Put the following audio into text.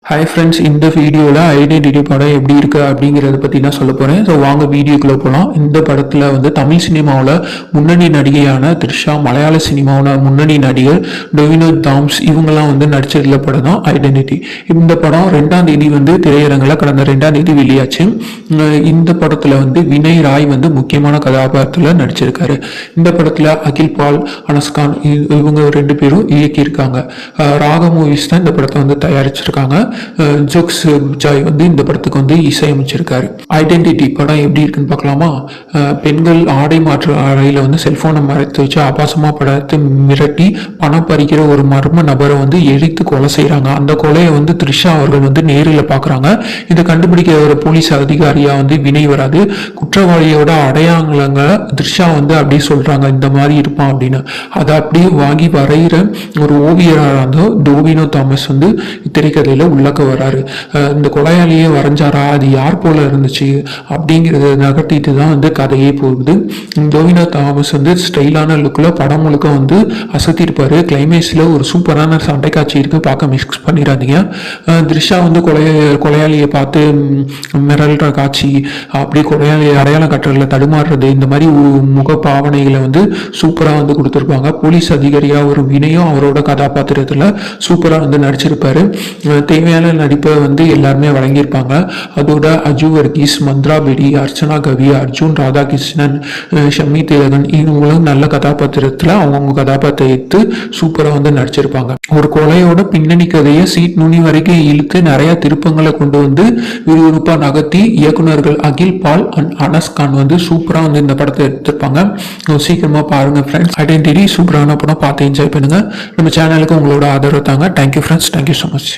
Hi friends, இந்த வீடியோவில் identity படம் எப்படி இருக்குது அப்படிங்கிறத பற்றி தான் சொல்ல போகிறேன். ஸோ வாங்க வீடியோக்குள்ளே போகலாம். இந்த படத்தில் வந்து தமிழ் சினிமாவில் முன்னணி நடிகையான த்ரிஷா, மலையாள சினிமாவில் முன்னணி நடிகர் டொவினோ தாம்ஸ் இவங்கெல்லாம் வந்து நடிச்சிருந்த படம் தான் ஐடென்டிட்டி. இந்த படம் 2ஆம் தேதி வந்து திரையரங்கில் கடந்த 2ஆம் தேதி வெளியாச்சு. இந்த படத்தில் வந்து வினய் ராய் வந்து முக்கியமான கதாபாத்திரத்தில் நடிச்சிருக்காரு. இந்த படத்தில் அகில் பால், அனஸ்கான் இவங்க 2 பேரும் இயக்கியிருக்காங்க. ராக மூவிஸ் தான் இந்த படத்தை வந்து தயாரிச்சிருக்காங்க. ஜோக்ஸ் ஜாய் வந்து இந்த படத்துக்கு வந்து இசையமைச்சிருக்காரு. ஐடென்டிட்டி படம் எப்படி இருக்குன்னு பார்க்கலாமா? பெண்கள் ஆடை மாற்று அறையில் வந்து செல்போனை மறைத்து வச்சு ஆபாசமா படத்தை மிரட்டி பணம் பறிக்கிற ஒரு மர்ம நபரை வந்து எரித்து கொலை செய்யறாங்க. அந்த கொலையை வந்து த்ரிஷா அவர்கள் வந்து நேரில் பார்க்குறாங்க. இதை கண்டுபிடிக்கிற ஒரு போலீஸ் அதிகாரியா வந்து வினய் வராது. குற்றவாளியோட அடையாளங்களை த்ரிஷா வந்து அப்படியே சொல்றாங்க, இந்த மாதிரி இருப்பான் அப்படின்னு. அதை அப்படியே வாங்கி வரைகிற ஒரு ஓவியராக இருந்தோ டொவினோ தாமஸ் வந்து திரைக்கதையில உள்ளக்க வராரு. இந்த கொலையாளியே வரைஞ்சாரா, அது யார் போல இருந்துச்சு அப்படிங்கிறத நகர்த்திட்டு தான் வந்து கதையே போகுது. டொவினோ தாமஸ் வந்து ஸ்டைலான லுக்கில் படம் முழுக்க வந்து அசத்திருப்பாரு. கிளைமேக்ஸில் ஒரு சூப்பரான சண்டை காட்சி இருக்கு, பார்க்க மிக்ஸ் பண்ணிடாதீங்க. த்ரிஷா வந்து கொலையாளியை பார்த்து மிரல்ற காட்சி, அப்படி கொலையாளியை அடையாளம் கட்டுறதுல தடுமாறுறது, இந்த மாதிரி முக பாவனைகளை வந்து சூப்பராக வந்து கொடுத்துருப்பாங்க. போலீஸ் அதிகாரியாக ஒரு வினயும் அவரோட கதாபாத்திரத்தில் சூப்பராக வந்து நடிச்சிருப்பாரு. தேவையான நடிப்பை வந்து எல்லாருமே வழங்கியிருப்பாங்க. அதோட அஜு வர்கீஸ், மந்த்ரா பெடி, அர்ச்சனா கவி, அர்ஜுன் ராதாகிருஷ்ணன், ஷம்மி திலகன் இவங்களும் நல்ல கதாபாத்திரத்தில் அவங்கவுங்க கதாபாத்திரத்தை சூப்பராக வந்து நடிச்சிருப்பாங்க. ஒரு கொலையோட பின்னணி கதையை சீட் நுனி வரைக்கும் இழுத்து நிறைய திருப்பங்களை கொண்டு வந்து விறுவிறுப்பாக நகர்த்தி இயக்குநர்கள் அகில் பால் அண்ட் அனஸ்கான் வந்து சூப்பராக வந்து இந்த படத்தை எடுத்திருப்பாங்க. சீக்கிரமா பாருங்க ஃப்ரெண்ட்ஸ். ஐடென்டிட்டி சூப்பரான படம், பார்த்து என்ஜாய் பண்ணுங்க. நம்ம சேனலுக்கு உங்களோட ஆதரவு தாங்க. Thank you friends, thank you so much.